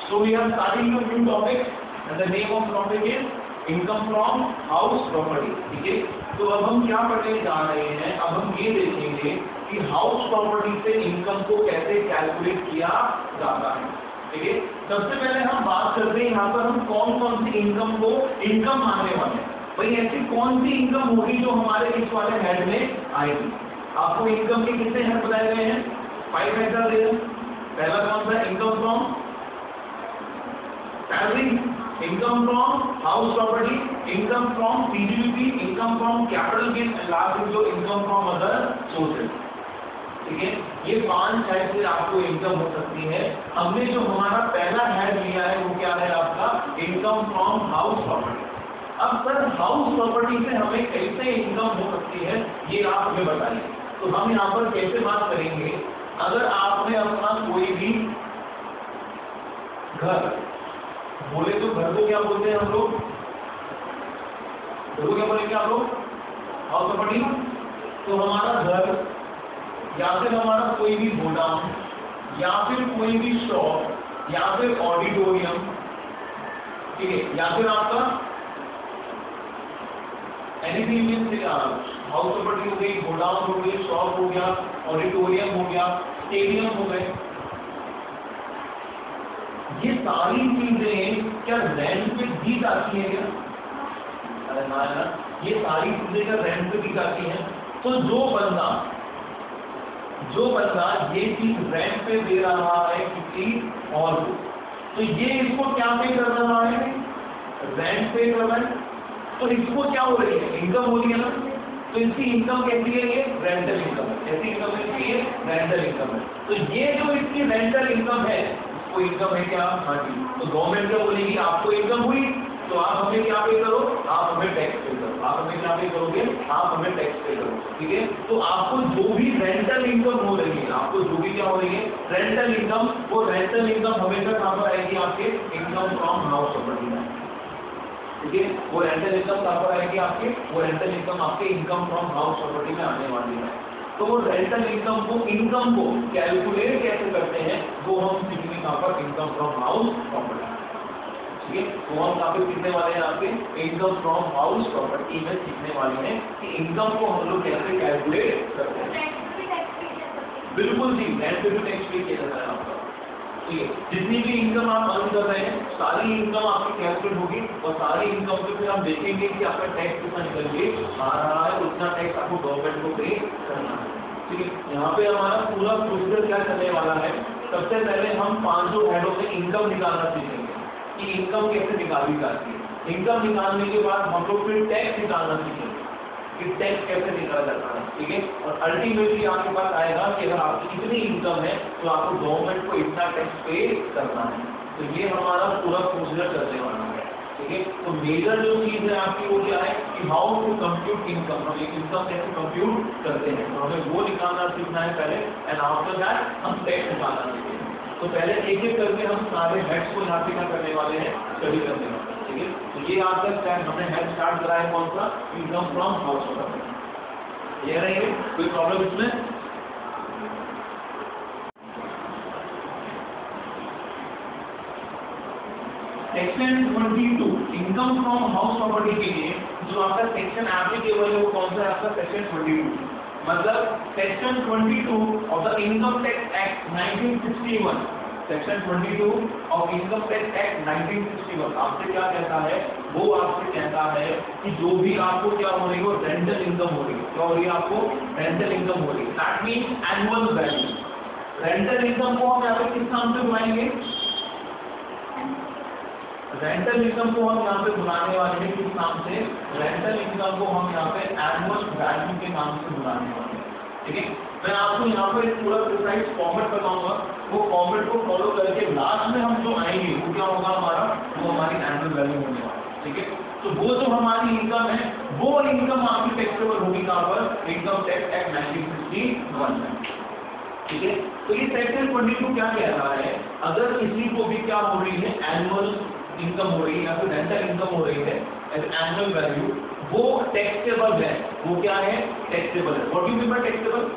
So we are starting a new topic and the name of topic is income from house property. ठीक है, तो अब हम क्या पढ़ने जा रहे हैं, अब हम ये देखेंगे कि हाउस प्रॉपर्टी से इनकम को कैसे कैलकुलेट किया जाता है। ठीक है, सबसे पहले हम बात करते हैं यहाँ पर हम कौन कौन सी इनकम को इनकम मानने वाले हैं। भाई ऐसी कौन सी इनकम होगी जो हमारे इस वाले हेड में आएगी। आपको इनकम के कितने हेड बताए गए हैं, 5 हेड दे रहे हैं। पहला कौन सा, income from salary, income from house property, income from CGBP, income from capital gain and last जो इनकम फ्रॉम अदर सोर्सेज। ठीक है, ये 5 हेड से आपको इनकम हो सकती है। हमने जो हमारा पहला हेड लिया है वो क्या है आपका, इनकम फ्रॉम हाउस प्रॉपर्टी। अब सर हाउस प्रॉपर्टी से हमें कैसे इनकम हो सकती है ये आप हमें बताइए। तो हम यहाँ पर कैसे बात करेंगे, अगर आपने अपना कोई भी घर, बोले तो घर को क्या बोलते हैं हम लोग, घर को क्या बोलेंगे आप लोग, हाउस प्रॉपर्टी। तो हमारा घर या फिर हमारा कोई भी गोडाउन या फिर कोई भी शॉप या फिर ऑडिटोरियम, ठीक है, या फिर आपका एनीथिंग मींस हाउस प्रॉपर्टी हो गई, गोडाउन हो गई, शॉप हो गया, ऑडिटोरियम हो गया, स्टेडियम हो गए, ये सारी चीजें क्या रेंट पे दी जाती है क्या? अरे ना ना, ये सारी चीजें क्या रेंट पे दी जाती हैं। तो जो बंदा ये चीज रेंट पे दे रहा है किसी और को, तो ये इसको क्या पे कर रहा है, रेंट पे कर रहा है। तो इसको क्या हो रही है, इनकम हो रही है ना। तो इसकी इनकम कैसी है, ये रेंटल इनकम है। ऐसी इनकम है कि ये रेंटल इनकम है। तो ये जो इसकी रेंटल इनकम है, इसको इनकम है क्या, हाँ जी। तो गवर्नमेंट क्या बोलेगी, आपको इनकम हुई तो आप हमें क्या पे करो, आप हमें टैक्स पे करो। आप हमें क्या पे करोगे, आप हमें टैक्स पे करो। ठीक है, तो आपको जो भी रेंटल इनकम हो रही है, आपको जो भी क्या हो रही है रेंटल इनकम, वो रेंटल इनकम हमेशा कहाँ पर आएगी, आपके इनकम फ्रॉम हाउस प्रॉपर्टी में। ठीक है, वो रेंटल इनकम कहाँ पर आएगी आपके, वो रेंटल इनकम आपके इनकम फ्रॉम हाउस प्रॉपर्टी में आने वाली है। तो वो रेंटल इनकम को कैलकुलेट कैसे करते हैं वो हम सीखने कहाँ पर, इनकम फ्रॉम हाउस प्रॉपर्टी। ठीक है, तो हम कहाँ पे सीखने वाले हैं, आपके इनकम फ्रॉम हाउस प्रॉपर्टी में सीखने वाले हैं कि इनकम को हम लोग कैसे कैलकुलेट करते हैं। बिल्कुल जी, रेंट पे भी टैक्स पे किया जाता है आपका। ठीक है, जितनी भी इनकम आप अर्न कर रहे हैं सारी इनकम आपकी कैलकुलेट होगी और सारी इनकम पे फिर हम देखेंगे कि आपका टैक्स कितना निकल के आ रहा है, उतना टैक्स आपको गवर्नमेंट को पे करना है। ठीक है, यहाँ पे हमारा पूरा प्रोसीजर क्या चलने वाला है। सबसे पहले हम 5 हेडों से इनकम निकालना सीखेंगे कि इनकम कैसे निकाली जाती है। इनकम निकालने के बाद हम लोग फिर टैक्स निकालना सीखेंगे कि टैक्स कैसे निकाला जाता है। ठीक है, और अल्टीमेटली आपके पास आएगा कि अगर आपकी इतनी इनकम है तो आपको गवर्नमेंट को इतना टैक्स पे करना है। तो ये हमारा पूरा प्रोसीजर चलने वाला है। ठीक है, तो मेजर जो चीज है आपकी वो क्या है कि हाउ टू कंप्यूट इनकम, हम इनकम कैसे कंप्यूट करते हैं, तो हमें वो निकालना सीखना है पहले, एंड आफ्टर दैट हम टैक्स निकालना सीखेंगे। तो पहले एक एक करके हम सारे हेड्स को यहाँ पे क्या करने वाले हैं, स्टडी करने वाले हैं। ठीक है, तो ये आज तक हमने हेड स्टार्ट करा है कौन सा, इनकम फ्रॉम हाउस प्रॉपर्टी। ये रहेंगे, कोई प्रॉब्लम इसमें? Section 22 income from house property के लिए जो आपका सेक्शन एप्लीकेबल है वो कौन सा है आपका, सेक्शन 22। मतलब section 22 of the income tax act 1961, section 22 of income tax act 1961 आपसे क्या कहता है, वो आपसे कहता है कि जो भी आपको क्या हो रही है रेंटल इनकम हो रही है, क्या हो रही है आपको, रेंटल इनकम हो रही है। That means annual value. Rental income को हम यहाँ पे किस नाम से बुलाएंगे, रेंटल इनकम को हम यहाँ पे बुलाने वाले हैं किस नाम से, रेंटल इनकम को हम यहाँ पे एनुअल वैल्यू के नाम से बुलाने वाले हैं। ठीक है, मैं आपको यहाँ पे पूरा प्रिसाइज फॉर्मेट बताऊंगा, वो फॉर्मेट को फॉलो करके लास्ट में हम जो आएंगे वो क्या होगा हमारा, वो हमारी एनुअल वैल्यू होने वाली है। ठीक है, तो वो जो हमारी इनकम है वो इनकम आपकी टैक्सेबल होगी कहाँ पर, इनकम टैक्स एक्ट 1961 में। ठीक है, तो ये सेक्शन 22 क्या कह रहा है, अगर किसी को भी क्या हो रही है एनुअल इनकम हो रही है या फिर रेंटल इनकम हो रही है एज एनुअल वैल्यू, वो टैक्सेबल है, वो क्या है, टैक्सेबल है। What do you mean by taxable,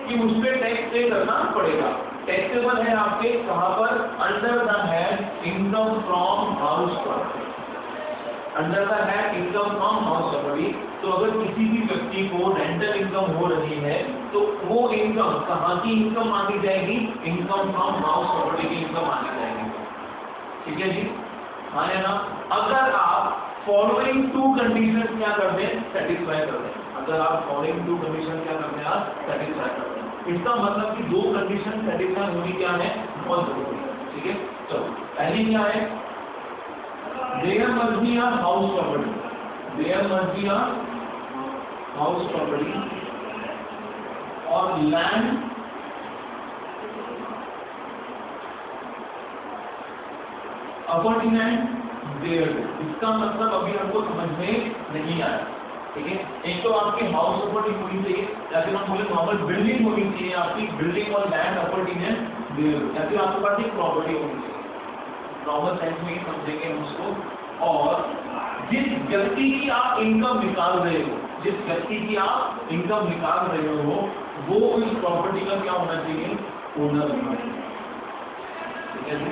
कि उस पे टैक्स पे करना पड़ेगा। टैक्सेबल है आपके कहाँ पर, under the head house property, under the head income from house property. तो अगर किसी भी व्यक्ति को रेंटल इनकम हो रही है तो वो इनकम कहाँ की इनकम मानी जाएगी? इनकम फ्रॉम हाउस प्रॉपर्टी की इनकम मानी जाएगी। ठीक है जी, हाँ है ना। अगर आप फॉलोइंग टू कंडीशन क्या कर दें? सेटिस्फाई कर दें। अगर आप फॉलोइंग टू कंडीशन क्या करते हैं? आप सेटिस्फाई कर दें। इसका मतलब कि दो कंडीशन सेटिस्फाई होनी क्या है? बहुत जरूरी है। ठीक है, चलो पहली क्या है? There must be a house property, there must be a house property और लैंड अपॉर्चुनिटी देयर। इसका मतलब अभी हमको समझ में नहीं आया। ठीक है, एक तो आपकी हाउस प्रॉपर्टी होनी चाहिए, या फिर हम बोले नॉर्मल बिल्डिंग होनी चाहिए, आपकी बिल्डिंग और लैंड अपॉर्चुनिटी देयर, या फिर आपके पास एक प्रॉपर्टी होनी चाहिए। नॉर्मल सेंस में ही समझेंगे हम उसको। और जिस व्यक्ति की आप इनकम निकाल रहे हो, जिस व्यक्ति की आप इनकम निकाल रहे हो, वो इस प्रॉपर्टी का क्या होना चाहिए? ओनर होना चाहिए। ठीक है जी,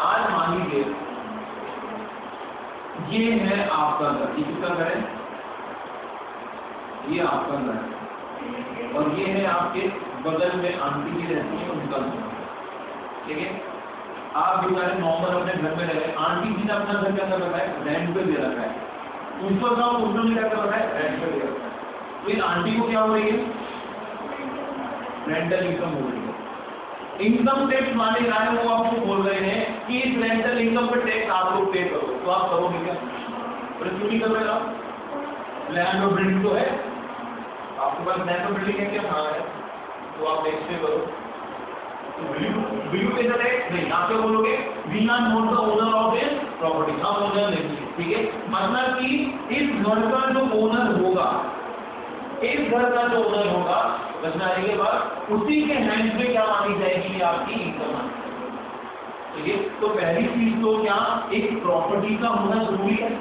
आज मान लीजिए ये है आपका घर, ये किसका घर है? ये आपका घर है, और ये है आपके बगल में आंटी जी रहती है, उनका घर। ठीक है, आप बेचारे नॉर्मल अपने घर में रह रहे हैं, आंटी जी ने अपना घर क्या कर रखा है? रेंट पे दे रखा है। ऊपर का उन्होंने क्या कर रखा है? रेंट पे दे रखा है। तो इस आंटी को क्या हो रही है? रेंटल इनकम हो रही है। इनकम टैक्स माने जा रहे हैं, वो आपको बोल रहे हैं कि इस रेंटल इनकम पर टैक्स आप लोग पे करो। तो आप करोगे क्या? क्यों नहीं कर रहे आप? लैंड और बिल्डिंग तो है आपके पास, लैंड और बिल्डिंग है क्या? हाँ है, तो आप टैक्स पे करो। Will you pay the tax? नहीं, आप क्या बोलोगे? We are not the owner of this property, हम ओनर नहीं। ठीक है, मतलब कि इस घर का जो ओनर होगा, इस घर का जो ओनर होगा, बचनारी के बाद उसी के हैंड पे क्या मानी जाएगी? आपकी इनकम मानी जाएगी। ठीक है, तो पहली चीज तो क्या, एक प्रॉपर्टी का होना जरूरी है,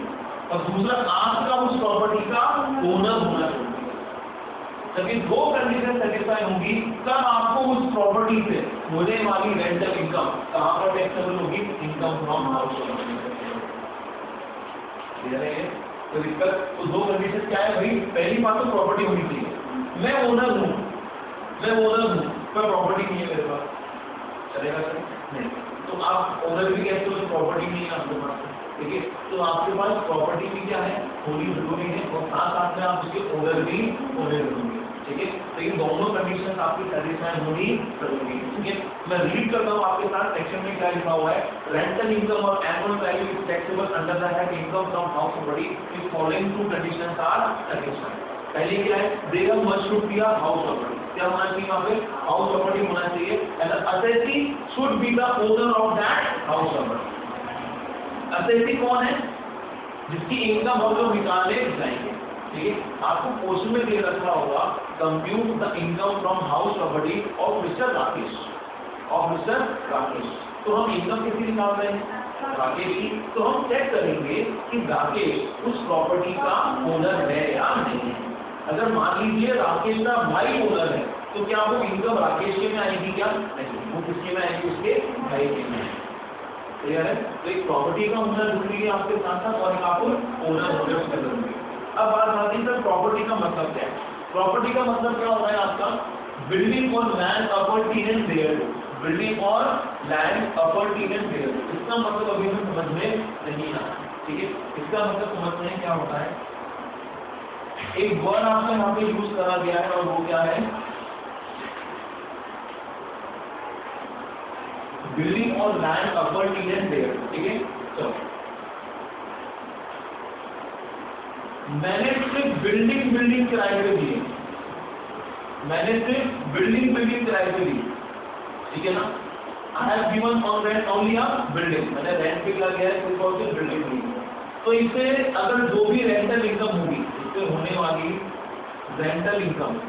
और दूसरा आपका उस प्रॉपर्टी का ओनर होना जरूरी है। जब ये दो कंडीशन सेटिस्फाई होंगी, तब आपको उस प्रॉपर्टी से होने वाली रेंटल इनकम कहां पर टैक्सेबल होगी? Income from house property. तो दिक्कत, तो दो कंडीशन क्या है भाई? पहली बात तो प्रॉपर्टी होनी चाहिए। मैं ओनर हूं, पर प्रॉपर्टी नहीं है मेरे पास, चलेगा सर? नहीं। तो आप ओनर भी कहते हो, प्रॉपर्टी नहीं है आपके पास। ठीक है, तो आपके पास प्रॉपर्टी भी क्या है? होनी जरूरी है, और साथ साथ में आप उसके ओनर भी होने जरूरी है। ठीक है, तो इन दोनों कंडीशन आपकी सेटिस्फाई होनी जरूरी है। ठीक है, मैं रीड करता हूँ आपके साथ। सेक्शन में क्या लिखा हुआ है? रेंटल इनकम और annual value is taxable under the head income from house property if following two conditions are satisfied. पहले क्या है? There must should be a house property. क्या होना चाहिए? वहां पे हाउस प्रॉपर्टी होना चाहिए, and assessee should be the owner of that house property. Assessee कौन है? जिसकी इनकम हम लोग निकाले जाएंगे। ठीक है, आपको क्वेश्चन में दे रखा होगा compute the income from house property of mister Rakesh, तो हम इनकम किसकी निकाल रहे हैं? राकेश की। तो हम चेक करेंगे कि राकेश उस प्रॉपर्टी का ओनर है या नहीं। अगर मान लीजिए राकेश का भाई ओनर है, तो क्या वो इनकम राकेश के में आएगी? क्या नहीं, वो किसके में आएगी? उसके भाई के में। क्लियर है? तो एक प्रॉपर्टी का ओनर जरूरी है आपके साथ साथ, और आपको ओनर होने उसका जरूरी है। अब बात आती है सर प्रॉपर्टी का मतलब क्या है? प्रॉपर्टी का मतलब क्या होता है आपका? बिल्डिंग और लैंड अपॉर्चुनिटी देयर, बिल्डिंग और लैंड अपॉर्चुनिटी देयर। इसका मतलब अभी हमें समझ में नहीं आया। ठीक है, इसका मतलब समझते हैं क्या होता है। एक वर्ड आपको यहाँ पे यूज करा गया है, और वो क्या है? बिल्डिंग और लैंड अपॉर्चुनिटी देयर। ठीक है, चलो मैंने सिर्फ बिल्डिंग किराए पे दी, मैंने सिर्फ बिल्डिंग किराए पे दी। ठीक है ना? I have given on rent only a building, मैंने रेंट पे क्या किया है? सिर्फ और सिर्फ बिल्डिंग दी। तो इसे अगर जो भी रेंटल इनकम होगी, इससे होने वाली रेंटल इनकम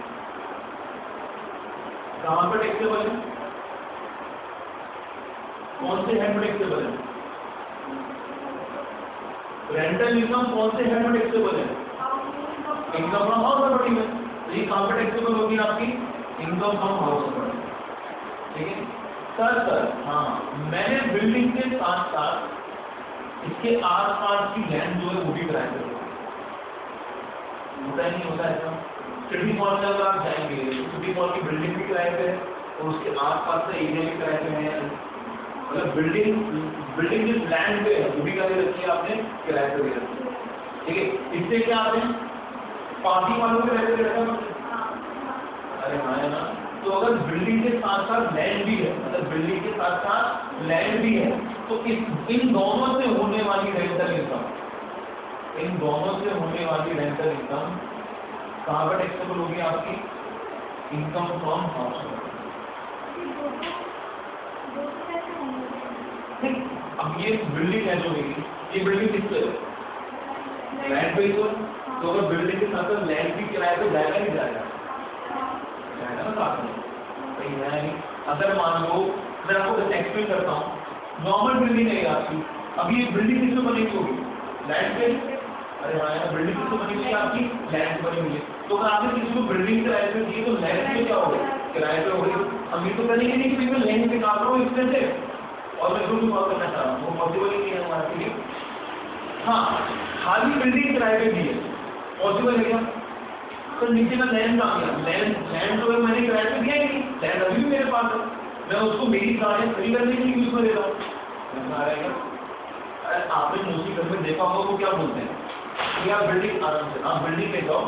कहां पर टैक्सेबल है? कौन से हेड में टैक्सेबल है? रेंटल इनकम कौन से हेड में टैक्सेबल है? इनकम फ्रॉम हाउस प्रॉपर्टी में। तो ये कहां पर टैक्सेबल होगी आपकी? Income from house property. ठीक है सर? हाँ, मैंने बिल्डिंग के साथ साथ इसके आसपास की लैंड जो है वो भी किराए पे होता ही नहीं होता ऐसा। सिटी मॉल में अगर आप जाएंगे सिटी मॉल की बिल्डिंग भी किराए पे है और उसके आसपास का एरिया भी किराए पे है, मतलब बिल्डिंग जिस लैंड पे है वो भी किराए रखी है आपने, किराए पे भी रखी है, ठीक है। इससे क्या आते हैं पार्किंग वालों के किराए पे रखा, अरे हाँ है ना। तो अगर बिल्डिंग के साथ साथ लैंड भी है, मतलब बिल्डिंग के साथ साथ लैंड भी है, तो इन दोनों से होने वाली रेंटल इनकम, इन दोनों से होने वाली रेंटल इनकम कहाँ पर टैक्सेबल होगी आपकी, इनकम फ्रॉम हाउस। अब ये बिल्डिंग है जो होगी, ये बिल्डिंग किस पे लैंड पे ही तो अगर बिल्डिंग के साथ साथ लैंड भी किराए पे जाएगा नहीं जाएगा, जाएगा ना साथ में, सही है नहीं। अगर मान लो मैं आपको एक्सप्लेन करता हूँ, नॉर्मल बिल्डिंग है आपकी, अब ये बिल्डिंग किससे बनी होगी, लैंड पे, अरे हाँ यार बिल्डिंग किससे बनी हुई है आपकी, लैंड बनी हुई है। तो अगर आपने किसी को बिल्डिंग किराए पे दी तो लैंड पे क्या हो गया, किराए पे हो गई। हम ये तो करेंगे नहीं कि मैं लैंड निकाल रहा हूँ इसमें से और मैं इसको कॉल करना चाह रहा हूँ, वो पॉसिबल ही नहीं है हमारे लिए। हाँ खाली बिल्डिंग किराए पे दी है, पॉसिबल है क्या, तो नीचे का लैंड आ गया, लैंड तो मैंने किराए पे दिया ही नहीं, लैंड अभी भी मेरे पास है, मैं उसको मेरी गाड़ी खड़ी करने के लिए यूज में ले रहा हूँ। आपने मोस्टली घर में देखा होगा वो क्या बोलते हैं कि आप बिल्डिंग आराम से आप बिल्डिंग ले जाओ,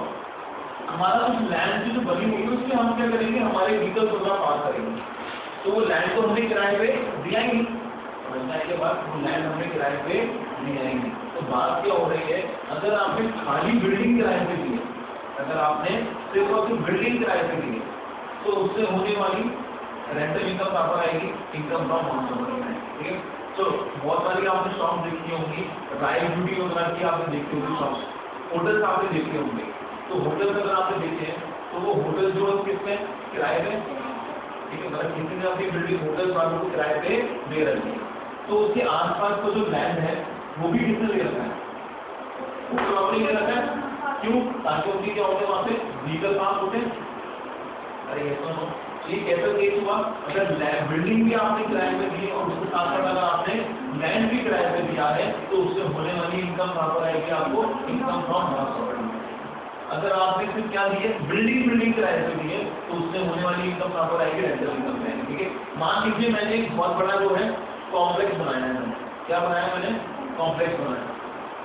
हमारा उस लैंड जो बनी हुई है उसमें हम क्या करेंगे, हमारे व्हीकल वगैरह पास करेंगे, तो वो लैंड तो हमने किराए पे दिया ही नहीं, समझने के बाद वो लैंड हमने किराए पे दिया ही नहीं। तो बात क्या हो रही है, अगर आपने खाली बिल्डिंग किराए पे दी है, अगर आपने सिर्फ और सिर्फ बिल्डिंग किराए पे दी है, तो उससे होने वाली रेंटल इनकम कहाँ पर आएगी, इनकम फ्रॉम हाउस, ठीक है। तो बहुत सारी आपने शॉप देखी होंगी, राइड ड्यूटी वगैरह की आपने देखी होंगी, शॉप होटल्स आपने देखे होंगे, तो होटल्स अगर आपने देखे हैं तो वो होटल जो है किसमें किराए पे, ठीक है, मतलब किसी ने अपनी बिल्डिंग होटल वालों को किराए पे दे रखी है, तो उसके आसपास का जो लैंड है वो भी किसने ले रखा है, वो प्रॉपर्टी ले रखा है, क्यों, ताकि उनकी क्या होते हैं वहाँ पे लीगल काम होते हैं। अरे ये तो ये कैसे केस हुआ, अगर बिल्डिंग भी आपने किराए पे दी और उसके साथ साथ अगर आपने लैंड भी किराए पे दिया है तो उससे होने वाली इनकम कहाँ पर आएगी आपको, इनकम फ्रॉम हाउस प्रॉपर्टी। अगर आपने सिर्फ क्या दी है, बिल्डिंग किराए पे दी है तो उससे होने वाली इनकम कहाँ पर आएगी, रेंटल इनकम में, ठीक है। मान लीजिए मैंने एक बहुत बड़ा जो है कॉम्प्लेक्स बनाया है, क्या बनाया मैंने, कॉम्प्लेक्स बनाया,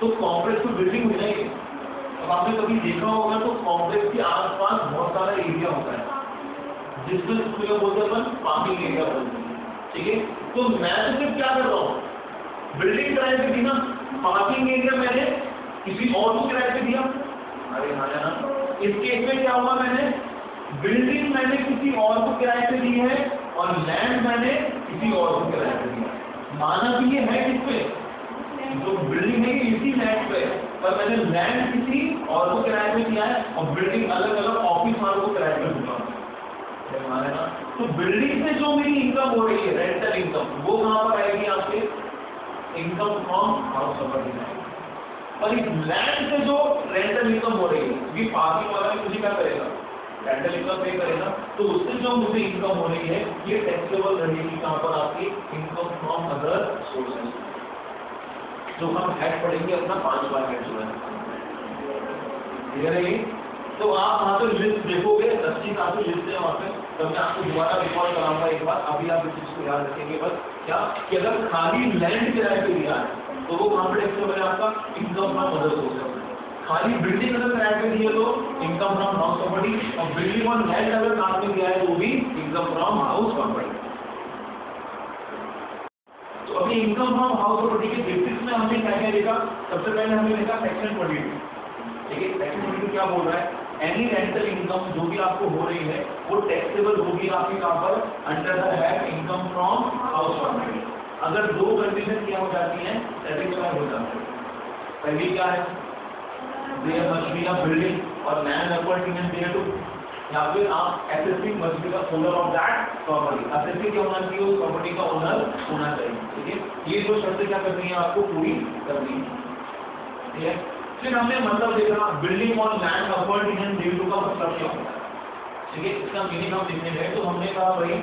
तो कॉम्प्लेक्स को बिल्डिंग हो जाएगी। अब आपने कभी देखा होगा तो कॉम्प्लेक्स के आसपास बहुत सारा एरिया होता है जिसमें बोलते हैं पार्किंग एरिया बोलते हैं, ठीक है। तो मैं तो सिर्फ क्या कर रहा हूँ, बिल्डिंग किराए पे दी ना, पार्किंग एरिया मैंने किसी और को किराए पे दिया, अरे हाँ ना, इस केस में क्या हुआ, मैंने बिल्डिंग मैंने किसी और को किराए पे दी है और लैंड मैंने किसी और को किराए पे दिया, माना भी ये है किस पे, जो बिल्डिंग है इसी लैंड पे, पर मैंने लैंड किसी और को किराए पे दिया है और बिल्डिंग अलग अलग ऑफिस वालों को किराए पे दिया ना। तो बिल्डिंग से जो मेरी इनकम हो रही है, रेंटल इनकम, वो कहाँ पर आएगी आपके, इनकम फ्रॉम हाउस प्रॉपर्टी में। और इस लैंड से जो रेंटल इनकम हो रही है, ये पार्किंग वाला मुझे क्या करेगा, रेंटल इनकम पे करेगा, तो उससे जो मुझे इनकम हो रही है ये टैक्सेबल रहेगी कहाँ पर आपकी, इनकम फ्रॉम अदर सोर्सेज, जो हम हेड पढ़ेंगे अपना 5 बार हेड जो है, क्लियर है। तो आप वहाँ पे लिस्ट देखोगे, 10 काफी लिस्ट है वहाँ पे, तो मैं आपको दोबारा रिकॉर्ड कराऊंगा एक बार, अभी आप इस चीज को याद रखेंगे बस, क्या कि अगर खाली लैंड किराए पे दिया है तो वो कहाँ पे टैक्सेबल है आपका, इनकम फ्रॉम अदर सोर्सेज। खाली बिल्डिंग अगर किराए पे दी है तो इनकम फ्रॉम हाउस प्रॉपर्टी, और बिल्डिंग और लैंड अगर काम में दिया है तो भी इनकम फ्रॉम हाउस प्रॉपर्टी। तो अभी इनकम फ्रॉम हाउस प्रॉपर्टी के बेसिस में हमने क्या क्या देखा, सबसे पहले हमने देखा सेक्शन 22, ठीक है। सेक्शन 22 क्या बोल रहा है, एनी रेंटल इनकम जो भी आपको हो रही है वो टैक्सेबल होगी आपकी कहाँ पर, under the head income from house property. अगर 2 कंडीशन क्या हो जाती हैं, सेटिस्फाई हो जाती है। पहली क्या है, there must be a building और लैंड अपॉर्चुनिटी देयर टू, या फिर आप assessing must be the owner of that property, assessing क्या होना चाहिए, उस प्रॉपर्टी का ओनर होना चाहिए, ठीक है। ये 2 शर्तें क्या करनी है आपको, पूरी करनी है, ठीक है। फिर हमने मतलब देखा बिल्डिंग और लैंड अपॉर्चुनिटी देयर टू का मतलब क्या होता है, ठीक है, इसका मीनिंग हम देखने गए तो हमने कहा भाई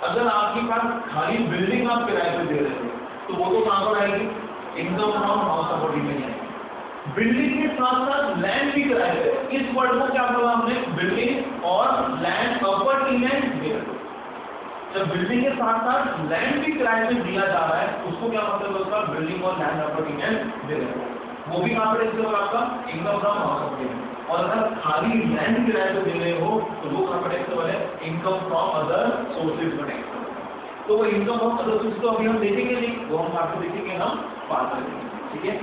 अगर आपके पास खाली बिल्डिंग आप किराए पे दे रहे हो तो वो तो कहाँ पर आएगी, इनकम फ्रॉम हाउस प्रॉपर्टी में है। बिल्डिंग के साथ साथ लैंड भी किराए पे, इस वर्ड को क्या बोला हमने, बिल्डिंग और लैंड प्रॉपर्टी में दिया। जब बिल्डिंग के साथ साथ लैंड भी किराए पे दिया जा रहा है उसको क्या मतलब है, उसका बिल्डिंग और लैंड प्रॉपर्टी में दे रहे हैं, वो भी कहां पर इसके आपका इनकम फ्रॉम हाउस प्रॉपर्टी में। और अगर खाली लैंड किराए पे दे रहे हो तो वो कहां पर टैक्सेबल है, इनकम फ्रॉम अदर सोर्सेज में टैक्सेबल। तो वो इनकम फ्रॉम अदर सोर्सेज तो अभी हम देखेंगे नहीं, वो हम आपको देखेंगे, हम बात करेंगे, ठीक है।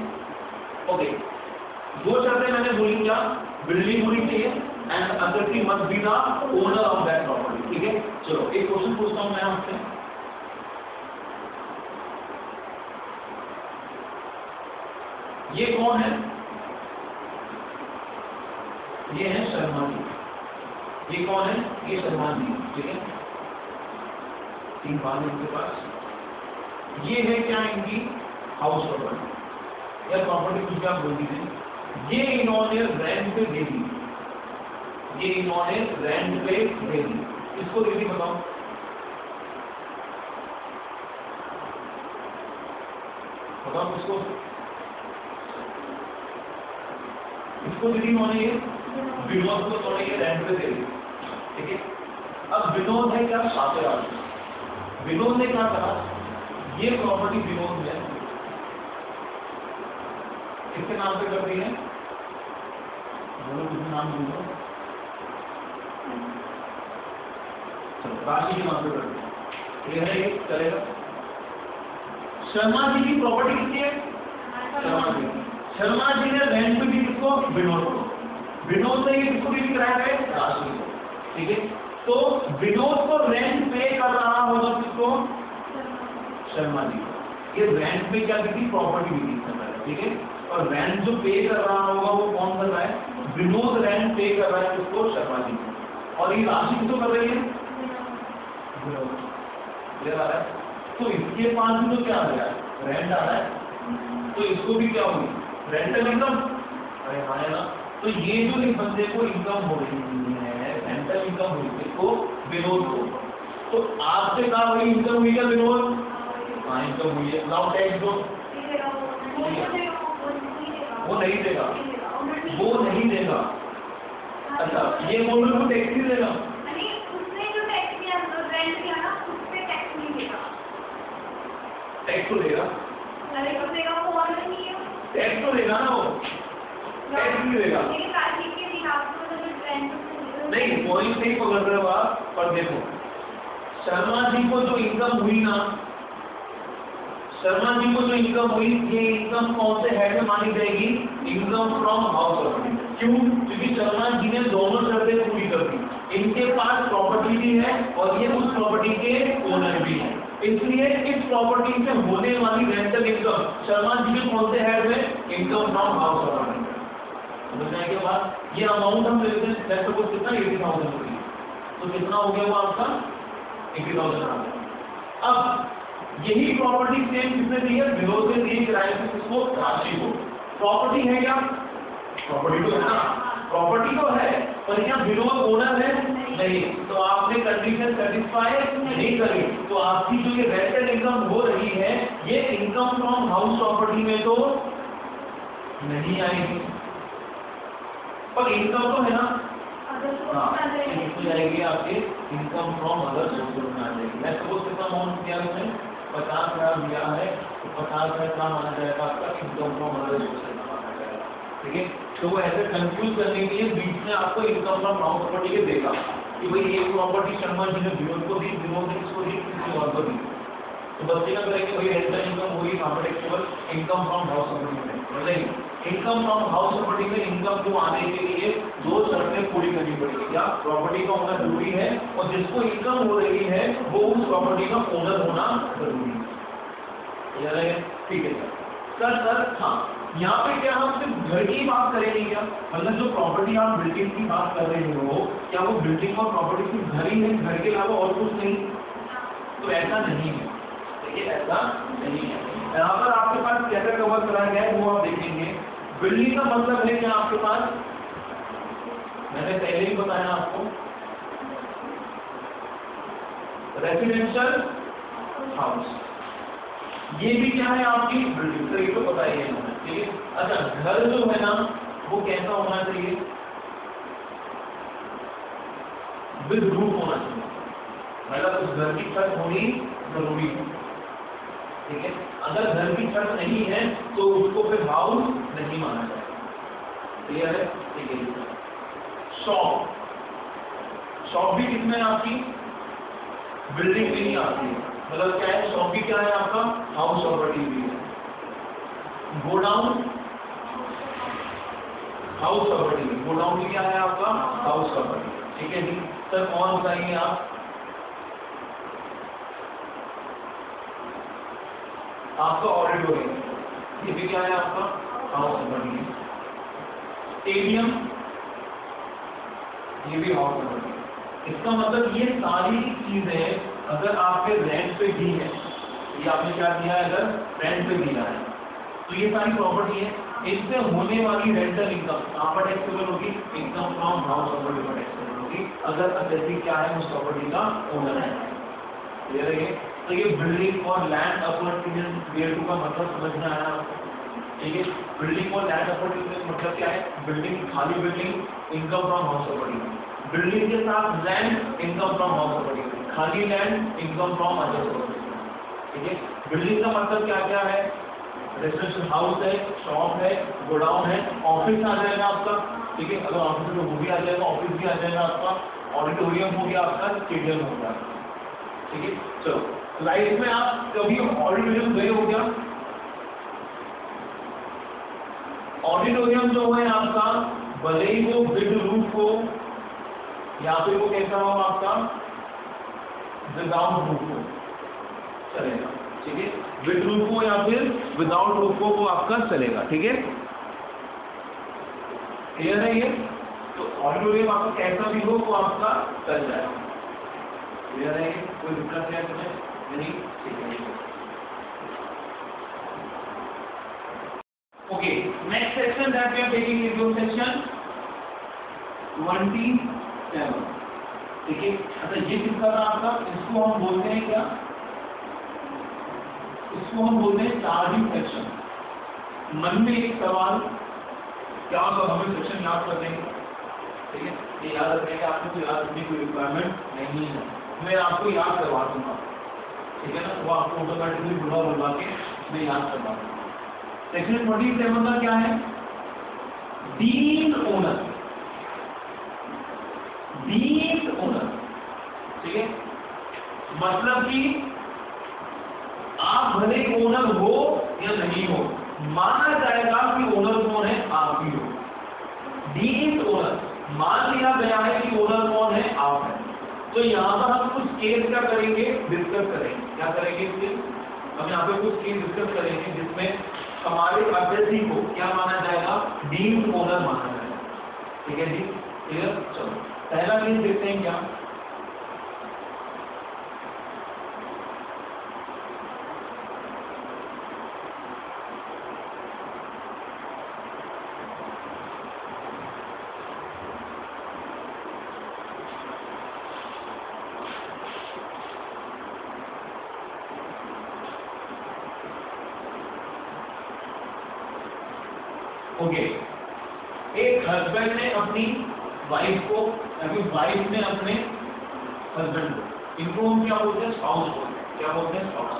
ओके, दो शर्तें मैंने बोली, क्या, बिल्डिंग होनी चाहिए and authority must be the owner of that property, ठीक है। चलो एक क्वेश्चन पूछता हूं मैं आपसे, ये कौन है, ये है शर्मा जी, ये कौन है, ये शर्मा जी, ठीक है। तीन बात है इनके पास, ये है क्या, इनकी हाउस प्रॉपर्टी या प्रॉपर्टी कुछ भी आप बोल दीजिए। ये इन्होंने रेंट पे दे दी, ये इन्होंने रेंट पे दे दी, इसको दीदी बताओ, बताओ किसको, इसको दीदी इन्होंने ये विनोद को थोड़े ये रेंट पे दे दी, ठीक है। अब विनोद है क्या, साथेदार, विनोद ने क्या कहा, ये प्रॉपर्टी विनोद है, किसके नाम पे कर दी है, बोलो किसके नाम बोलो, राशि के नाम पे कर दी, ये है, ये चलेगा। शर्मा जी की प्रॉपर्टी कितनी है, शर्मा जी, शर्मा जी ने रेंट पे दी किसको, विनोद को, विनोद ने ये किसको भी किराया है, राशि को, ठीक है। तो विनोद को रेंट पे कर रहा होगा किसको, शर्मा जी को, ये रेंट पे क्या की प्रॉपर्टी भी दी, ठीक है। और रेंट जो पे कर रहा होगा वो कौन कर रहा है, विनोद रेंट पे कर रहा है किसको, शर्मा जी को, और ये राशि किसको कर रही है, विनोद आ रहा है। तो इसके पास भी तो क्या आ रहा है, रेंट आ रहा है, तो इसको भी क्या होगी, रेंटल इनकम, अरे हाँ है ना। तो ये जो इस बंदे को इनकम हो रही है, रेंटल इनकम हुई है, इसको विनोद को, तो आपसे कहा हुई इनकम हुई है विनोद, हाँ इनकम हुई है। नाउ टैक्स दो, वो नहीं देगा, वो नहीं देगा, अच्छा ये बोल रहे हो टैक्स नहीं देगा, टैक्स तो देगा, टैक्स तो देगा ना, वो टैक्स नहीं देगा, नहीं पॉइंट नहीं पकड़ रहे हो आप। पर देखो शर्मा जी को जो इनकम हुई ना, शर्मा जी को जो इनकम हुई, ये इनकम कौन से हेड में मानी जाएगी, इनकम फ्रॉम हाउस प्रॉपर्टी। क्यों, क्योंकि शर्मा जी ने दोनों शर्तें पूरी कर दी, इनके पास प्रॉपर्टी भी है और ये उस प्रॉपर्टी के ओनर भी है, इसलिए इस प्रॉपर्टी से होने वाली रेंटल इनकम शर्मा जी के कौन से हेड में, इनकम फ्रॉम हाउस प्रॉपर्टी। समझने के बाद ये अमाउंट हम लेते हैं, जैसे कुछ कितना 80,000 रुपये, तो कितना हो गया वो आपका 80,000। अब यही प्रॉपर्टी सेम किसने दी है, विनोद ने दी किराए से, किसको, राशि को। प्रॉपर्टी है क्या, प्रॉपर्टी तो है ना, प्रॉपर्टी तो है, पर क्या विनोद ओनर है, नहीं, तो आपने कंडीशन सेटिस्फाई नहीं करी, तो आपकी जो ये रेंटल इनकम हो रही है, ये इनकम फ्रॉम हाउस प्रॉपर्टी में तो नहीं आएगी, पर इनकम तो है ना, हाँ जाएगी आपके इनकम फ्रॉम अदर सोर्सेज में आ जाएगी। मैं सपोज कितना अमाउंट दिया उसने, 50,000 दिया है, तो 50,000 का माना जाएगा आपका इनकम फ्रॉम अदर सोर्सेज माना जाएगा, ठीक है। तो वो ऐसे कंफ्यूज करने के लिए बीच में आपको इनकम फ्रॉम हाउस प्रॉपर्टी के देगा कि भाई एक प्रॉपर्टी शर्मा जी ने विनोद को दी, विनोद ने किसको दी, किसी और को दी, तो बच्चे का करेंगे भाई रेंटल इनकम हुई कहाँ पर, केवल इनकम फ्रॉम हाउस प्रॉपर्टी में, नहीं, इनकम फ्रॉम हाउस प्रॉपर्टी में इनकम को आने के लिए दो शर्तें पूरी करनी पड़ेगी, क्या, प्रॉपर्टी का होना जरूरी है और जिसको इनकम हो रही है वो उस प्रॉपर्टी का ओनर होना जरूरी है, ठीक है सर। हाँ, यहाँ पे क्या हम सिर्फ घर की बात करेंगे क्या, मतलब जो प्रॉपर्टी आप बिल्डिंग की बात कर रहे हो, क्या वो बिल्डिंग और प्रॉपर्टी सिर्फ घर ही है, घर के अलावा और कुछ नहीं, तो ऐसा नहीं है, देखिए ऐसा नहीं है। यहाँ पर आपके पास क्या क्या कवर कराया गया है वो आप देखेंगे। बिल्डिंग का मतलब है क्या आपके पास, मैंने पहले ही बताया आपको, रेसिडेंशियल हाउस, ये भी क्या है आपकी बिल्डिंग, तो ये तो पता ही है हमें, ठीक है। अच्छा, घर जो है ना वो कैसा होना चाहिए, विद रूफ होना चाहिए, मतलब उस घर की छत होनी जरूरी है, ठीक है। अगर घर की छत नहीं है तो उसको फिर हाउस नहीं माना जाएगा, क्लियर है, ठीक है। शॉप, शॉप भी किसमें आपकी बिल्डिंग में नहीं आती है, मतलब क्या है, शॉप भी क्या है आपका हाउस प्रॉपर्टी भी है। गोडाउन हाउस प्रॉपर्टी, गोडाउन भी क्या है आपका हाउस प्रॉपर्टी, ठीक है जी। सर और बताइए आप, आपका ऑडिटोरियम, ये भी क्या है आपका हाउस प्रॉपर्टी है। स्टेडियम, ये भी हाउस प्रॉपर्टी है। इसका मतलब ये सारी चीजें अगर आपके रेंट पे दी है, ये आपने क्या दिया है, अगर रेंट पे दिया है तो ये सारी प्रॉपर्टी है, इससे होने वाली रेंटल इनकम कहाँ पर टैक्सेबल होगी, इनकम फ्रॉम हाउस प्रॉपर्टी पर टैक्सेबल होगी, अगर असेसी क्या है उस प्रॉपर्टी का ओनर है, क्लियर है। तो ये बिल्डिंग और लैंड अपॉर्चुनिटी क्रिएट का मतलब समझ में आया आपको, ठीक है। बिल्डिंग और लैंड अपॉर्चुनिटी मतलब क्या है, बिल्डिंग, खाली building, income from house property, building के साथ land, income from house property, खाली land, income from other property, ठीक है। बिल्डिंग का मतलब क्या क्या है, रेजिडेंशियल हाउस है, शॉप है, गोडाउन है, ऑफिस आ जाएगा आपका, ठीक है। अगर ऑफिस में वो भी आ जाएगा, ऑफिस भी आ जाएगा आपका, ऑडिटोरियम हो गया आपका, स्टेडियम हो गया, ठीक है। चलो, लाइफ में आप कभी ऑडिटोरियम गए हो क्या, ऑडिटोरियम जो है आपका भले ही वो विद रूफ हो या फिर वो कैसा हो आपका विदाउट रूफ हो, चलेगा, ठीक है। विद रूफ हो या फिर विदाउट रूफ हो वो आपका चलेगा, ठीक है, क्लियर है ये। तो ऑडिटोरियम आपका कैसा भी हो वो आपका चल जाएगा, क्लियर है ये, कोई दिक्कत है इसमें नहीं, ठीक है। Okay, next section that we are taking is your section 27, ठीक है। अच्छा, ये किसका था आपका, इसको हम बोलते हैं क्या, इसको हम बोलते हैं चार्जिंग सेक्शन। मन में एक सवाल, क्या तो हमें सेक्शन याद कर लेंगे, ठीक है, ये याद रखने का आपको याद रखने की रिक्वायरमेंट नहीं है, मैं आपको याद करवा दूंगा, ठीक है ना, वो आपको ऑटोमेटिकली बुला बुला के मैं याद करवा दूंगा। सेक्शन 27 का क्या है, डीड ओनर, डीड ओनर, ठीक है। मतलब कि आप भले ओनर हो या नहीं हो, माना जाएगा कि ओनर कौन है, आप ही हो। डीड ओनर, मान लिया गया है कि ओनर कौन है, आप है। तो यहाँ पर हम कुछ केस क्या करेंगे, डिस्कस करेंगे, क्या करेंगे, हम यहाँ पे कुछ केस डिस्कस करेंगे जिसमें हमारे असेसी को क्या माना जाएगा, डीम्ड ओनर माना जाएगा, ठीक है जी, क्लियर। चलो, पहला केस देखते हैं क्या, ओके। एक हस्बैंड ने अपनी वाइफ को, अभी वाइफ ने अपने हस्बैंड को, इनको हम क्या बोलते हैं, स्पाउस बोलते हैं, क्या बोलते हैं, स्पाउस,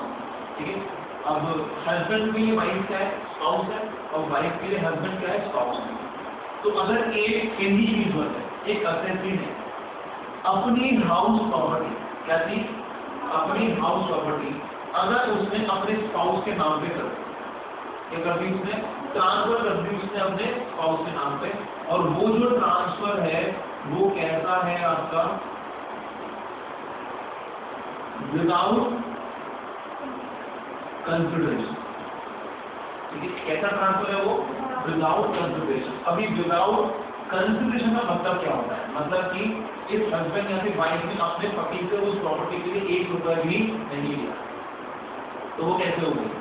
ठीक है। अब हस्बैंड के लिए वाइफ क्या है, स्पाउस है, और वाइफ के लिए हस्बैंड क्या है, स्पाउस है। तो अगर एक इंडिविजुअल है, एक असेसी ने अपनी हाउस प्रॉपर्टी, क्या थी, अपनी हाउस प्रॉपर्टी अगर उसने अपने स्पाउस के नाम पे कर, क्या कर दी उसने, ट्रांसफर कर दी उसने अपने स्पाउस के नाम पे, और वो जो ट्रांसफर है वो कैसा है आपका, विदाउट कंसिडरेशन, ठीक है। कैसा ट्रांसफर है वो, विदाउट कंसिडरेशन। अभी विदाउट कंसिडरेशन का मतलब क्या होता है, मतलब कि इस हस्बैंड या फिर वाइफ ने अपने पति से उस प्रॉपर्टी के लिए 1 रुपया भी नहीं लिया, तो वो कैसे हो गई,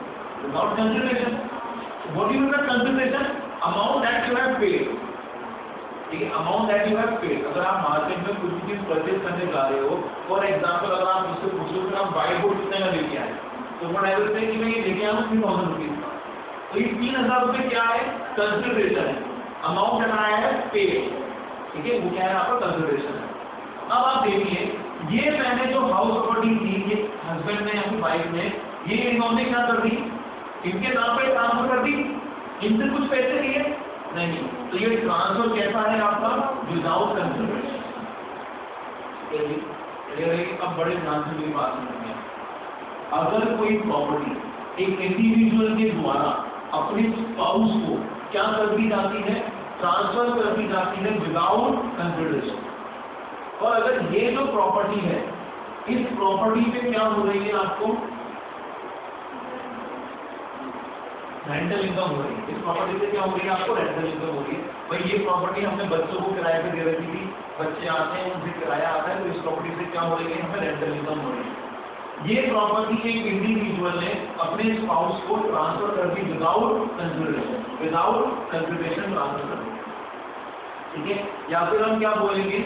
without consideration. What do you mean by consideration? Amount that you have paid, ठीक है, amount that you have paid. अगर आप मार्केट में कुछ चीज परचेज करने जा रहे हो, फॉर एग्जांपल अगर आप मुझसे पूछो कि आप व्हाइट बोर्ड कितने का लेके आए, तो ड्राइवर से कि मैं ये लेके आऊँ 3000 रुपीज का, तो ये 3000 रुपये क्या है, कंसिडरेशन है, अमाउंट बनाया है पे, ठीक है, वो क्या है आपका कंसिडरेशन है। अब आप देखिए ये मैंने जो हाउस प्रॉपर्टी थी, ये हस्बैंड ने या फिर वाइफ ने, ये इन्होंने क्या कर दी, इनके नाम पे ट्रांसफर कर दी, इनसे कुछ पैसे लिए नहीं, तो ये ट्रांसफर कैसा है आपका, विदाउट कंसिडरेशन। अब बड़े ध्यान से मेरी बात सुनिए, अगर कोई प्रॉपर्टी एक इंडिविजुअल के द्वारा अपने स्पाउस को क्या कर दी जाती है, ट्रांसफर कर दी जाती है विदाउट कंसिडरेशन, और अगर ये जो प्रॉपर्टी है, इस प्रॉपर्टी पे क्या हो रही है, आपको रेंटल इनकम हो रही है, इस प्रॉपर्टी से क्या हो रही है, आपको रेंटल इनकम हो रही है। भाई ये प्रॉपर्टी हमने बच्चों को किराए पे दे रखी थी, बच्चे आते हैं उनसे किराया आता है, तो इस प्रॉपर्टी से क्या हो रही है, हमें रेंटल इनकम हो रही है। ये प्रॉपर्टी एक इंडिविजुअल ने अपने स्पाउस को ट्रांसफर कर दी without consideration, without consideration transfer कर दी, ठीक है, या फिर हम क्या बोलेंगे,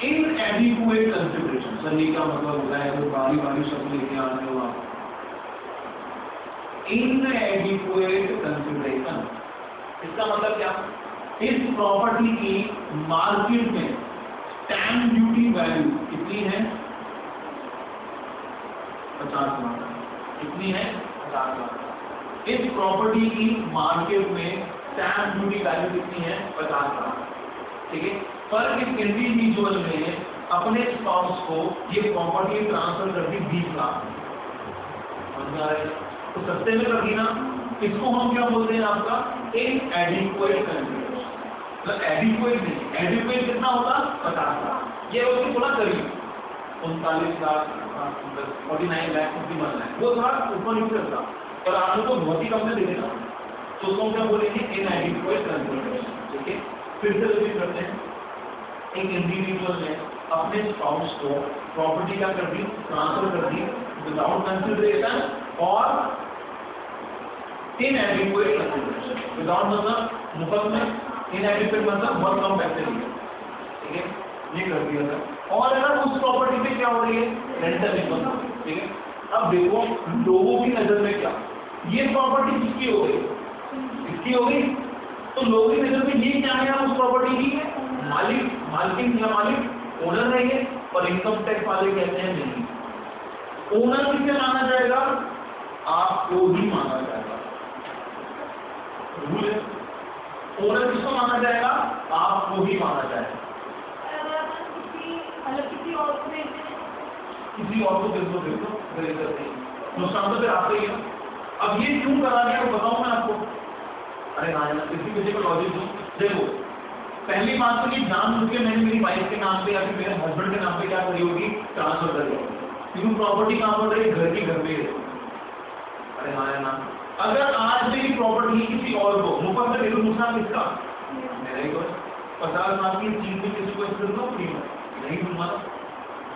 इनएडिक्वेट कंसिडरेशन। सर ये क्या मतलब होता है, वो बारी बारी शब्द लेके आते हो आप, इनएडिक्वेट कंसिडरेशन, इसका मतलब क्या, इस प्रॉपर्टी की मार्केट में स्टैम्प ड्यूटी वैल्यू कितनी है, 50 लाख, कितनी है, 50 लाख। इस प्रॉपर्टी की मार्केट में स्टैम्प ड्यूटी वैल्यू कितनी है, 50 लाख, ठीक है। पर इस इंडिविजुअल ने अपने स्पाउस को ये प्रॉपर्टी ट्रांसफर कर दी 20 लाख, तो सस्ते में कर दी ना, इसको हम क्या बोलते हैं, आपका इनएडिक्वेट कंसिडरेशन। मतलब एडिक्वेट नहीं, एडिक्वेट कितना होगा, 50 लाख, ये उसके थोड़ा करीब 39 लाख, 49 लाख, 51 लाख, वो थोड़ा ऊपर नीचे होता, पर आप लोग को बहुत ही कम में दे देना, तो उसको क्या बोलेंगे, इनएडिक्वेट कंसिडरेशन, ठीक है। फिर से रिपीट करते हैं, एक इंडिविजुअल ने अपने स्पाउस को प्रॉपर्टी क्या कर दी, ट्रांसफर कर दी विदाउट कंसिडरेशन और इनएडिक्वेट कंसिडरेशन, विदाउट मतलब मुफ्त में, इनएडिक्वेट मतलब बहुत कम पैसे लिए, ठीक है, ये कर दिया था। और अगर उस प्रॉपर्टी पे क्या हो रही है, रेंटल इनकम, ठीक है। अब देखो लोगों की नजर में क्या, ये प्रॉपर्टी किसकी हो गई, इसकी हो गई, तो लोगों की नजर में ये क्या है, उस प्रॉपर्टी की मालिक, मालकिन या मालिक ओनर है ये, और इनकम टैक्स वाले कहते हैं नहीं, ओनर किसे माना जाएगा, आपको ही माना जाएगा, रूल है, ओनर किसको माना जाएगा, आपको ही माना जाएगा, किसी और को देखो नुकसान तो फिर आपसे ही है। अब ये क्यों करा गया वो बताऊं मैं आपको, अरे हाँ इसकी पीछे का लॉजिक देखो, पहली बात तो ये जानबूझ के मैंने मेरी वाइफ के नाम पे या फिर मेरे हस्बैंड के नाम पे क्या करी होगी, ट्रांसफर करी होगी, क्योंकि प्रॉपर्टी कहाँ पर रही, घर की घर में। अरे हाँ ना, अगर आज मेरी प्रॉपर्टी किसी और को मुफ्त में दे दूं, नुकसान किसका, मेरा ही। 50 लाख की चीज में किसी को इसको फ्री में नहीं दूंगा।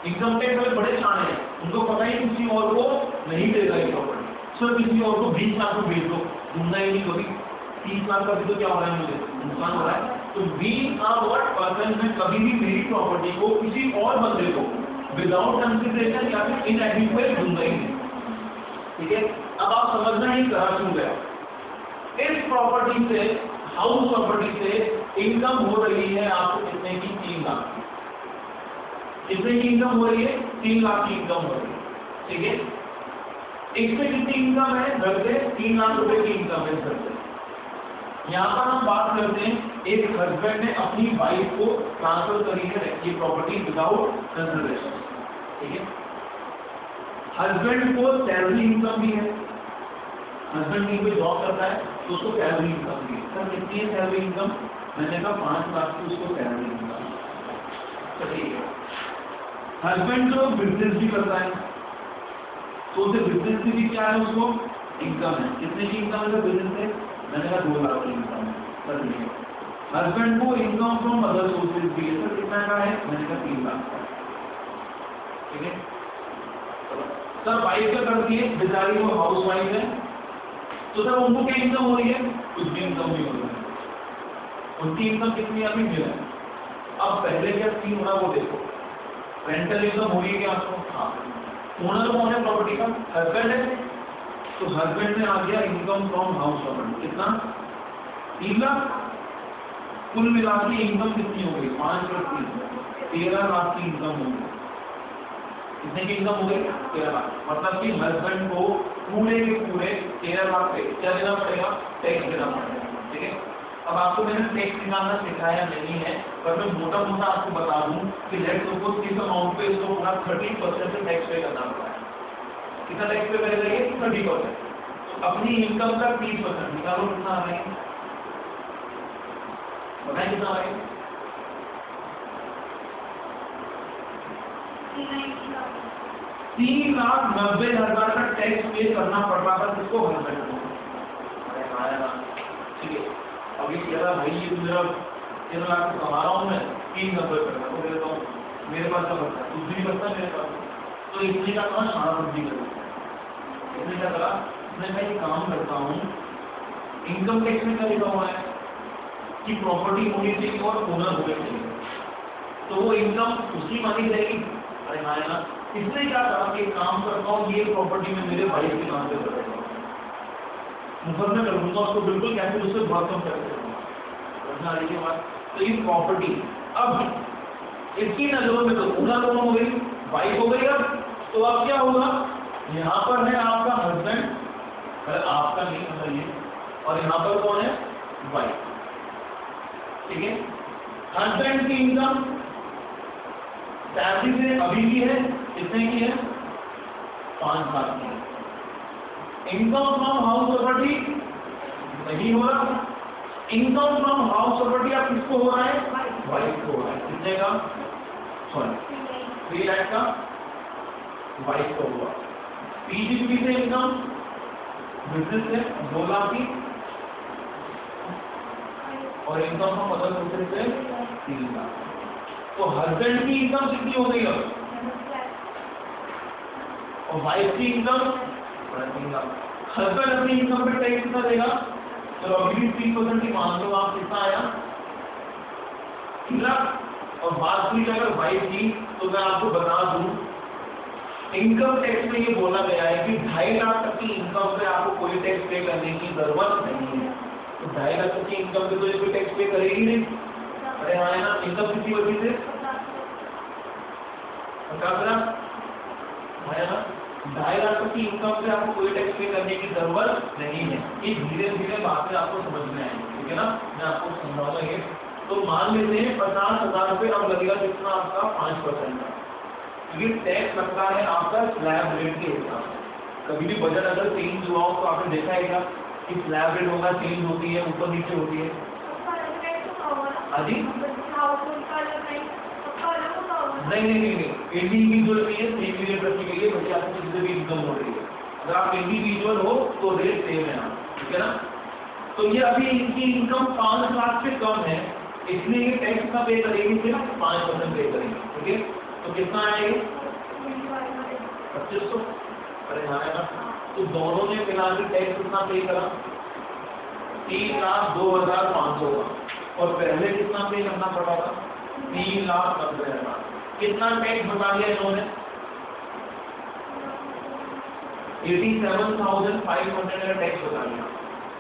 इनकम टैक्स वाले बड़े शान हैं, उनको पता ही किसी और को नहीं देगा ये प्रॉपर्टी, सिर्फ किसी और को 20 लाख को बेच दो, दूंगा ही नहीं कभी, 30 लाख का भी तो क्या हो रहा है, मुझे नुकसान हो रहा है। तो बीइंग अ व्हाट पर्सन, मैं कभी भी मेरी प्रॉपर्टी को किसी और बंदे को विदाउट कंसिडरेशन या फिर इनएडिक्वेट दूंगा ही नहीं, ठीक है। अब आप समझना ही करा क्यों गया, इस प्रॉपर्टी से, हाउस प्रॉपर्टी से इनकम हो रही है आपको कितने की, 3 लाख की, कितने की इनकम हो रही है, 3 लाख की इनकम हो रही है, ठीक है। इससे कितनी इनकम है, घर से 3 लाख रुपए की इनकम है घर से। यहाँ पर हम बात करते हैं, एक हस्बैंड ने अपनी वाइफ को ट्रांसफर करी है ये प्रॉपर्टी विदाउट कंसिडरेशन, ठीक है। हस्बैंड को सैलरी इनकम भी है, हस्बैंड कहीं पे जॉब करता है तो उसको सैलरी इनकम भी है। सर कितनी है सैलरी इनकम, मैंने कहा 5 लाख की उसको सैलरी इनकम, ठीक है। हस्बैंड जो बिजनेस भी करता है तो उसे बिजनेस से भी क्या है, उसको इनकम है, कितने की इनकम है बिजनेस से, मैंने कहा 2 लाख की इनकम है, सर ठीक है। हस्बैंड को इनकम फ्रॉम अदर सोर्सेज भी है, सर कितना का है, मैंने कहा 3 लाख का, ठीक है। सर वाइफ क्या करती है, बेचारी वो हाउस वाइफ है, तो सर उनको क्या इनकम हो रही है, कुछ भी इनकम नहीं हो रही है, उनकी इनकम कितनी अभी मिला है। अब पहले क्या स्कीम हो रहा वो देखो, रेंटल इनकम हो रही है क्या आपको, हाँ ओनर कौन है प्रॉपर्टी का? हस्बैंड है। तो हस्बैंड में आ गया इनकम फ्रॉम हाउस सर्वेंट, कितना? 3 लाख। कुल मिला के इनकम कितनी हो गई? 5 + 3 13 लाख की इनकम हो गई। कितने की इनकम हो गई? 13 लाख। मतलब कि हस्बैंड को पूरे के पूरे 13 लाख पे क्या देना पड़ेगा? टैक्स देना पड़ेगा। ठीक है। अब आपको मैंने टैक्स निकालना सिखाया नहीं है, पर मैं मोटा मोटा आपको बता दूं कि लेट्स सपोज किस अमाउंट पे इसको पूरा 30% से टैक्स पे करना पड़ता है। कितना टैक्स पे करेगा ये? 30%। अपनी इनकम का 30% निकालो, कितना आ रहा है? बताएं कितना आ रहा है? 3,90,000 का टैक्स पे करना पड़ रहा था किसको? हस्बैंड को। अरे आया ना, ठीक है। अभी कह रहा भाई ये मेरा 13 लाख कमा रहा हूँ मैं, 3,90 करना तो देता हूँ, मेरे पास का बचता कुछ भी बचता मेरे पास। तो इसलिए क्या कहा? शाना वृद्धि कर, इसने क्या करा? मैं एक काम करता हूँ, इनकम टैक्स में क्या लिखा हुआ है कि प्रॉपर्टी होनी चाहिए और ओनर होने चाहिए, तो वो इनकम उसकी मानी जाएगी। अरे हाँ ना, इसने क्या कहा कि काम करता हूँ ये प्रॉपर्टी में मेरे भाई के नाम पे कर देगा, मुकदमे कर दूंगा उसको, बिल्कुल कैसे उससे बहुत कम कर देगा। तो ये प्रॉपर्टी अब इसकी नजरों में तो ओनर कौन हो गई? वाइफ हो गई। अब तो अब क्या होगा? यहाँ पर है आपका हस्बैंड, आपका नहीं मतलब ये, और यहाँ पर कौन है? वाइफ। ठीक है। हस्बैंड की इनकम सैलरी से अभी की है, कितने की है? 5 लाख की है। इनकम फ्रॉम हाउस प्रॉपर्टी नहीं हो रहा। इनकम फ्रॉम हाउस प्रॉपर्टी आप किसको हो रहा है? वाइफ को हो रहा है। कितने का? सॉरी 3 लाख का वाइफ को हुआ। पीजीपी से इनकम बिजनेस से 2 लाख की, और इनकम फ्रॉम अदर सोर्सेज से 3 लाख। तो हस्बैंड की इनकम कितनी हो गई अब? और वाइफ की इनकम 3 लाख। हस्बैंड अपनी इनकम पे टैक्स कितना देगा? चलो अभी 3% की मान लो आप, कितना आया? 3 लाख। और बात हुई अगर वाइफ की, तो मैं आपको बता दूं इनकम टैक्स में ये बोला गया है कि 2.5 लाख तक की इनकम पे आपको कोई टैक्स पे करने की जरूरत नहीं है। तो 2.5 लाख तक की इनकम पे तो ये कोई टैक्स पे करेगी नहीं। अरे हाँ ना, इनकम किसी वजह से 50 लाख है ना, 2.5 लाख तक की इनकम पे आपको कोई टैक्स पे करने की जरूरत नहीं है। ये धीरे धीरे बातें आपको समझ में आएंगी, ठीक है ना, मैं आपको समझाऊंगा ये। तो मान लेते हैं 50,000 रुपये अब लगेगा कितना आपका? 5% का। ये टैक्स लगता है आपका स्लैब रेट के हिसाब से। कभी भी बजट अगर चेंज हुआ हो तो आपने देखा है कि स्लैब रेट होगा, चेंज होती है, ऊपर नीचे होती है। नहीं, इंडिविजुअल नहीं है, सेम रेट रखी गई है, बल्कि आपको किसी से भी इनकम हो रही है। अगर आप इंडिविजुअल हो तो रेट सेम है, ठीक है ना। तो ये अभी इनकी इनकम 5 लाख से कम है, इसलिए ये टैक्स का पे करेगी, सिर्फ 5% पे करेगी। ठीक है, तो कितना आएगा? 2500। अरे हाँ ना, तो दोनों ने मिला के टैक्स कितना पे करा? 3,02,500 का। और पहले कितना पे करना पड़ा था? 3,90,000। कितना टैक्स बता दिया इन्होंने? 87,500 का टैक्स बता दिया।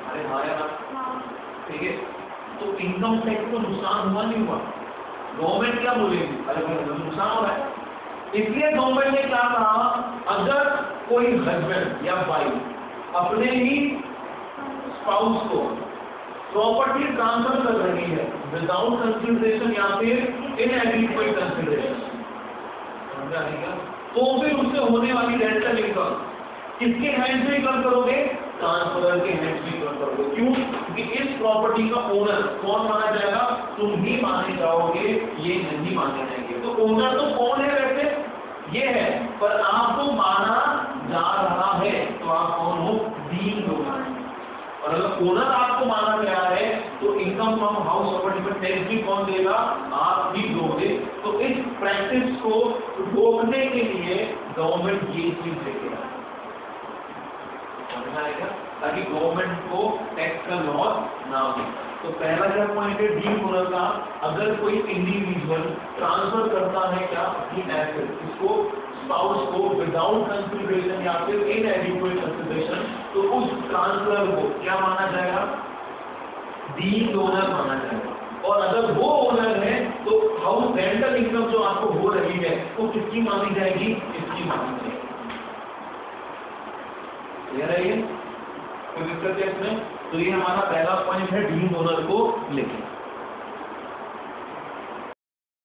अरे हाँ यार, ठीक है। तो इनकम टैक्स को नुकसान हुआ नहीं हुआ? गवर्नमेंट क्या बोलेगी? अरे भाई नुकसान हो रहा है। इसलिए गवर्नमेंट ने क्या कहा, अगर कोई हस्बैंड या वाइफ अपने ही स्पाउस को प्रॉपर्टी ट्रांसफर कर रही है विदाउट कंसिडरेशन या फिर इनएडिक्वेट कंसिडरेशन, समझ आएगा, तो फिर उससे होने वाली रेंटल इनकम किसके हैंड में कर करोगे? ट्रांसफर के हैंड में कर करोगे। क्यों? क्योंकि इस प्रॉपर्टी का ओनर कौन माना जाएगा? तुम ही माने जाओगे, ये नहीं माने जाएंगे। तो ओनर तो कौन है वैसे? ये है, पर आपको माना जा रहा है, तो आप कौन हो? डीम्ड हो। और अगर ओनर आपको माना गया है तो इनकम फ्रॉम हाउस प्रॉपर्टी पर टैक्स भी कौन देगा? आप ही दोगे। तो इस प्रैक्टिस को रोकने के लिए गवर्नमेंट ये चीज देखेगा, ताकि गवर्नमेंट को टैक्स का लॉस ना हो। तो पहला क्या पॉइंट है डीम्ड ओनर का? अगर कोई इंडिविजुअल ट्रांसफर करता है क्या? अपनी एसेट, इसको स्पाउस को विदाउट कंसिडरेशन या फिर इनएडिक्वेट कंसिडरेशन, तो उस ट्रांसफर को क्या माना जाएगा? डीम्ड ओनर माना जाएगा। और अगर वो ओनर है तो हाउस रेंटल इनकम जो आपको हो रही है वो किसकी मानी जाएगी? इसकी मानी जाएगी। क्लियर है ये? कोई दिक्कत है इसमें? तो ये हमारा पहला पॉइंट है डीम्ड ओनर को लेकर।